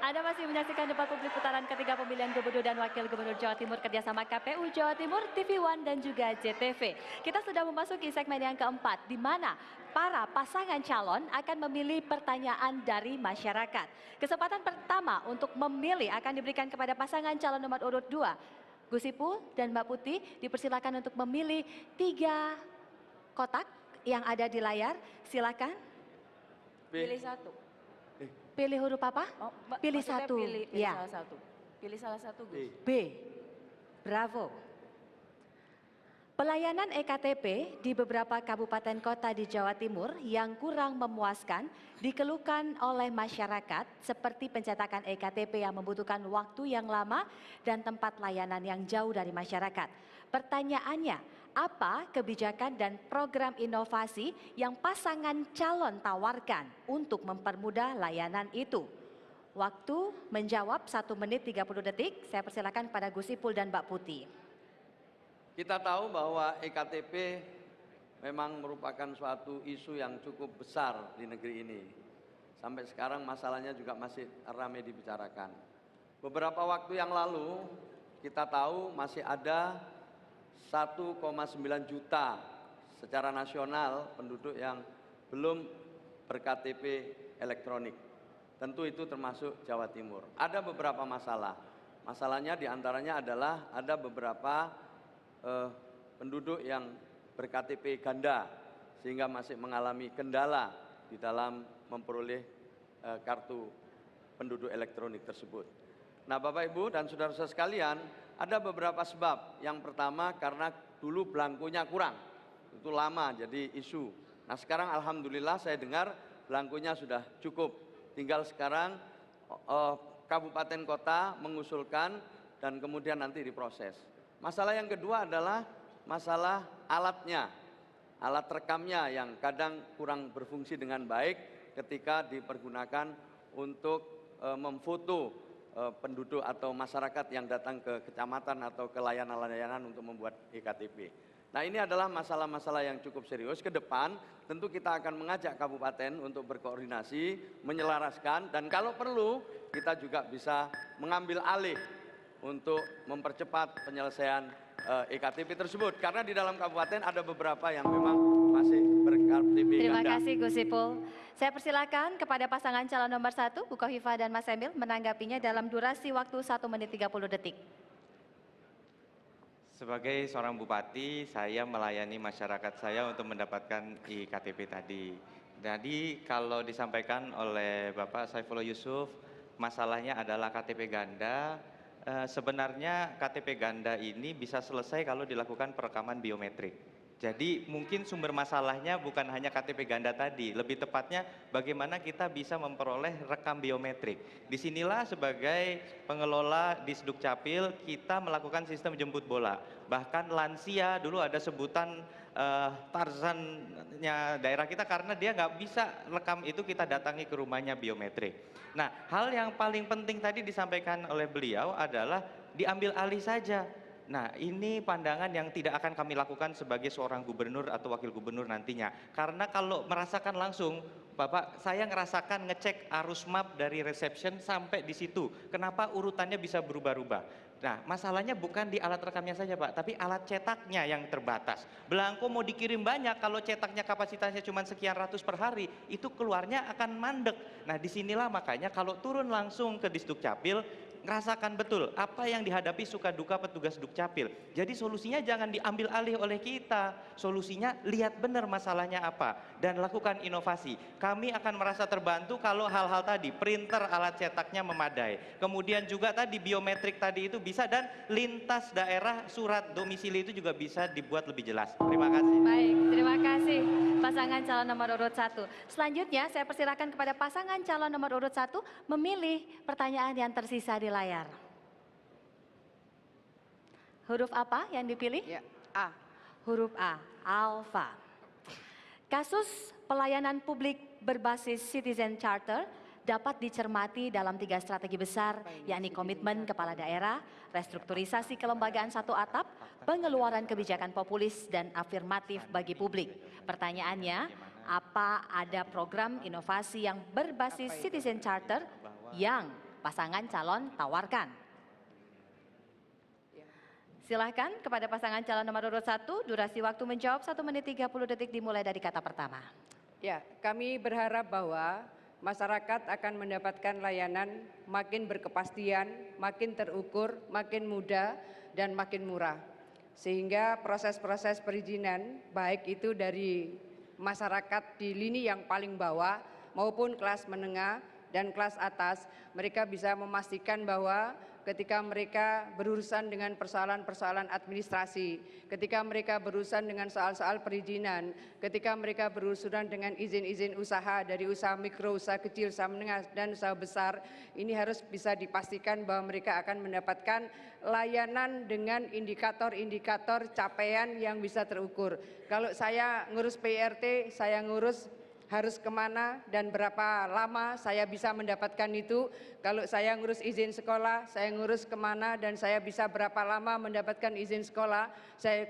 Anda masih menyaksikan debat publik putaran ketiga pemilihan gubernur dan wakil gubernur Jawa Timur kerjasama KPU Jawa Timur, TV One dan juga JTV. Kita sudah memasuki segmen yang keempat, di mana para pasangan calon akan memilih pertanyaan dari masyarakat. Kesempatan pertama untuk memilih akan diberikan kepada pasangan calon nomor urut 2. Gus Ipul dan Mbak Putih dipersilakan untuk memilih 3 kotak yang ada di layar. Silakan. Pilih satu. Pilih huruf apa? Oh, pilih maksudnya satu. Pilih Ya. salah satu. Pilih salah satu, Gus. B. Bravo. Pelayanan EKTP di beberapa kabupaten kota di Jawa Timur yang kurang memuaskan dikeluhkan oleh masyarakat seperti pencetakan EKTP yang membutuhkan waktu yang lama dan tempat layanan yang jauh dari masyarakat. Pertanyaannya, apa kebijakan dan program inovasi yang pasangan calon tawarkan untuk mempermudah layanan itu? Waktu menjawab 1 menit 30 detik. Saya persilakan kepada Gus Ipul dan Mbak Putih. Kita tahu bahwa EKTP memang merupakan suatu isu yang cukup besar di negeri ini. Sampai sekarang masalahnya juga masih ramai dibicarakan. Beberapa waktu yang lalu kita tahu masih ada 1,9 juta secara nasional penduduk yang belum berKTP elektronik. Tentu itu termasuk Jawa Timur. Ada beberapa masalah. Masalahnya diantaranya adalah ada beberapa penduduk yang berKTP ganda sehingga masih mengalami kendala di dalam memperoleh kartu penduduk elektronik tersebut. Nah, Bapak Ibu dan saudara-saudara sekalian, ada beberapa sebab. Yang pertama karena dulu belangkunya kurang, itu lama jadi isu. Nah, sekarang alhamdulillah saya dengar belangkunya sudah cukup. Tinggal sekarang kabupaten kota mengusulkan dan kemudian nanti diproses. Masalah yang kedua adalah masalah alatnya, alat rekamnya yang kadang kurang berfungsi dengan baik ketika dipergunakan untuk memfoto penduduk atau masyarakat yang datang ke kecamatan atau ke layanan-layanan untuk membuat EKTP. Nah, ini adalah masalah-masalah yang cukup serius. Ke depan tentu kita akan mengajak kabupaten untuk berkoordinasi, menyelaraskan, dan kalau perlu kita juga bisa mengambil alih untuk mempercepat penyelesaian EKTP tersebut. Karena di dalam kabupaten ada beberapa yang memang masih berKTP ganda. Terima kasih Gus Ipul. Saya persilakan kepada pasangan calon nomor 1, Bu Khofifah dan Mas Emil, menanggapinya dalam durasi waktu 1 menit 30 detik. Sebagai seorang bupati, saya melayani masyarakat saya untuk mendapatkan IKTP tadi. Jadi kalau disampaikan oleh Bapak Saifullah Yusuf, masalahnya adalah KTP ganda. Sebenarnya KTP ganda ini bisa selesai kalau dilakukan perekaman biometrik. Jadi mungkin sumber masalahnya bukan hanya KTP ganda tadi, lebih tepatnya bagaimana kita bisa memperoleh rekam biometrik. Disinilah sebagai pengelola di Sdukcapil kita melakukan sistem jemput bola. Bahkan lansia dulu ada sebutan Tarzannya daerah kita karena dia nggak bisa rekam itu, kita datangi ke rumahnya biometrik. Nah, hal yang paling penting tadi disampaikan oleh beliau adalah diambil alih saja. Nah, ini pandangan yang tidak akan kami lakukan sebagai seorang gubernur atau wakil gubernur nantinya. Karena kalau merasakan langsung, Bapak, saya ngerasakan ngecek arus map dari reception sampai di situ. Kenapa urutannya bisa berubah-ubah? Nah, masalahnya bukan di alat rekamnya saja, Pak, tapi alat cetaknya yang terbatas. Belangko mau dikirim banyak, kalau cetaknya kapasitasnya cuma sekian ratus per hari, itu keluarnya akan mandek. Nah, disinilah makanya kalau turun langsung ke Disdukcapil, ngerasakan betul apa yang dihadapi suka duka petugas Dukcapil. Jadi solusinya jangan diambil alih oleh kita. Solusinya lihat benar masalahnya apa dan lakukan inovasi. Kami akan merasa terbantu kalau hal-hal tadi, printer alat cetaknya memadai. Kemudian juga tadi biometrik tadi itu bisa, dan lintas daerah surat domisili itu juga bisa dibuat lebih jelas. Terima kasih. Baik, terima kasih pasangan calon nomor urut 1. Selanjutnya saya persilakan kepada pasangan calon nomor urut 1 memilih pertanyaan yang tersisa di layar. Huruf apa yang dipilih? Ya, A. Huruf A, Alfa. Kasus pelayanan publik berbasis Citizen Charter dapat dicermati dalam 3 strategi besar, yakni komitmen kepala daerah, restrukturisasi kelembagaan satu atap, pengeluaran kebijakan populis dan afirmatif bagi publik. Pertanyaannya, apa ada program inovasi yang berbasis Citizen Charter yang pasangan calon tawarkan. Silahkan kepada pasangan calon nomor urut 1, durasi waktu menjawab 1 menit 30 detik dimulai dari kata pertama. Ya, kami berharap bahwa masyarakat akan mendapatkan layanan makin berkepastian, makin terukur, makin mudah, dan makin murah. Sehingga proses-proses perizinan, baik itu dari masyarakat di lini yang paling bawah maupun kelas menengah dan kelas atas, mereka bisa memastikan bahwa ketika mereka berurusan dengan persoalan-persoalan administrasi, ketika mereka berurusan dengan soal-soal perizinan, ketika mereka berurusan dengan izin-izin usaha dari usaha mikro, usaha kecil, usaha menengah, dan usaha besar, ini harus bisa dipastikan bahwa mereka akan mendapatkan layanan dengan indikator-indikator capaian yang bisa terukur. Kalau saya ngurus PRT, saya ngurus harus kemana dan berapa lama saya bisa mendapatkan itu. Kalau saya ngurus izin sekolah, saya ngurus kemana dan saya bisa berapa lama mendapatkan izin sekolah.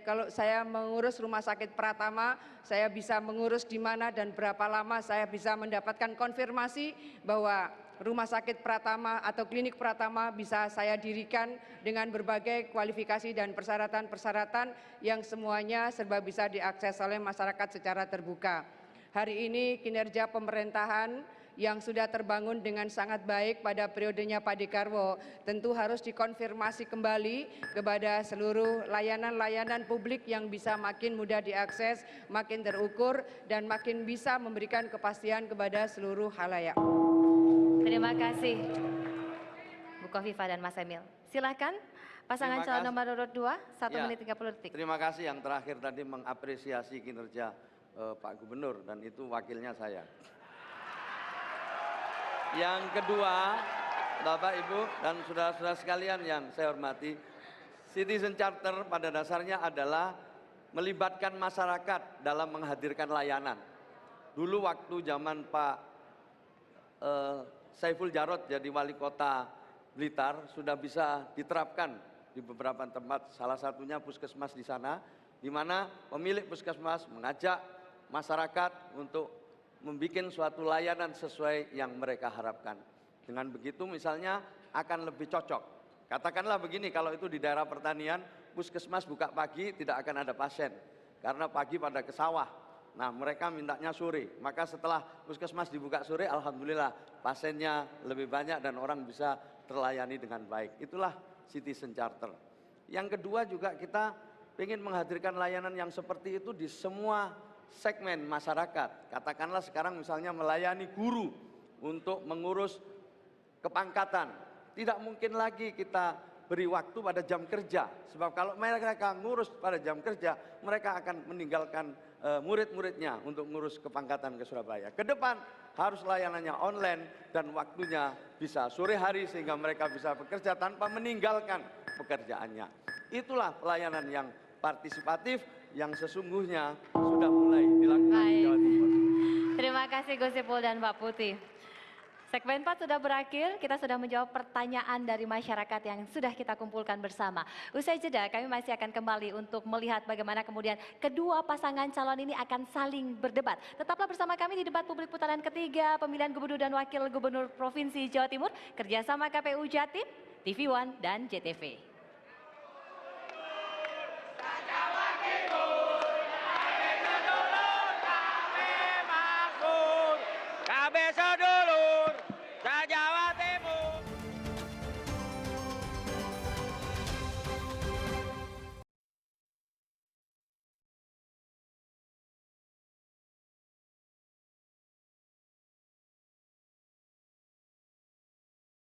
Kalau saya mengurus rumah sakit Pratama, saya bisa mengurus di mana dan berapa lama saya bisa mendapatkan konfirmasi bahwa rumah sakit Pratama atau klinik Pratama bisa saya dirikan dengan berbagai kualifikasi dan persyaratan-persyaratan yang semuanya serba bisa diakses oleh masyarakat secara terbuka. Hari ini kinerja pemerintahan yang sudah terbangun dengan sangat baik pada periodenya Pak Dekarwo tentu harus dikonfirmasi kembali kepada seluruh layanan-layanan publik yang bisa makin mudah diakses, makin terukur, dan makin bisa memberikan kepastian kepada seluruh halayak. Terima kasih Bu Kofifa dan Mas Emil. Silakan pasangan calon nomor urut 2, 1 menit 30 detik. Terima kasih yang terakhir tadi mengapresiasi kinerja Pak Gubernur, dan itu wakilnya saya. Yang kedua, Bapak, Ibu, dan saudara-saudara sekalian yang saya hormati, Citizen Charter pada dasarnya adalah melibatkan masyarakat dalam menghadirkan layanan. Dulu waktu zaman Pak Saiful Jarod jadi wali kota Blitar, sudah bisa diterapkan di beberapa tempat, salah satunya puskesmas di sana, di mana pemilik puskesmas mengajak masyarakat untuk membuat suatu layanan sesuai yang mereka harapkan. Dengan begitu misalnya akan lebih cocok. Katakanlah begini, kalau itu di daerah pertanian, puskesmas buka pagi tidak akan ada pasien, karena pagi pada ke sawah. Nah, mereka mintanya sore, maka setelah puskesmas dibuka sore, alhamdulillah pasiennya lebih banyak dan orang bisa terlayani dengan baik. Itulah Citizen Charter. Yang kedua juga kita ingin menghadirkan layanan yang seperti itu di semua segmen masyarakat. Katakanlah sekarang misalnya melayani guru untuk mengurus kepangkatan. Tidak mungkin lagi kita beri waktu pada jam kerja, sebab kalau mereka ngurus pada jam kerja, mereka akan meninggalkan murid-muridnya untuk ngurus kepangkatan ke Surabaya. Ke depan harus layanannya online dan waktunya bisa sore hari sehingga mereka bisa bekerja tanpa meninggalkan pekerjaannya. Itulah pelayanan yang partisipatif yang sesungguhnya sudah mulai dilakukan di Jawa Timur. Terima kasih Gus Ipul dan Mbak Putih. Segmen 4 sudah berakhir, kita sudah menjawab pertanyaan dari masyarakat yang sudah kita kumpulkan bersama. Usai jeda, kami masih akan kembali untuk melihat bagaimana kemudian kedua pasangan calon ini akan saling berdebat. Tetaplah bersama kami di debat publik putaran ketiga pemilihan gubernur dan wakil gubernur Provinsi Jawa Timur, kerjasama KPU Jatim, TV One, dan JTV.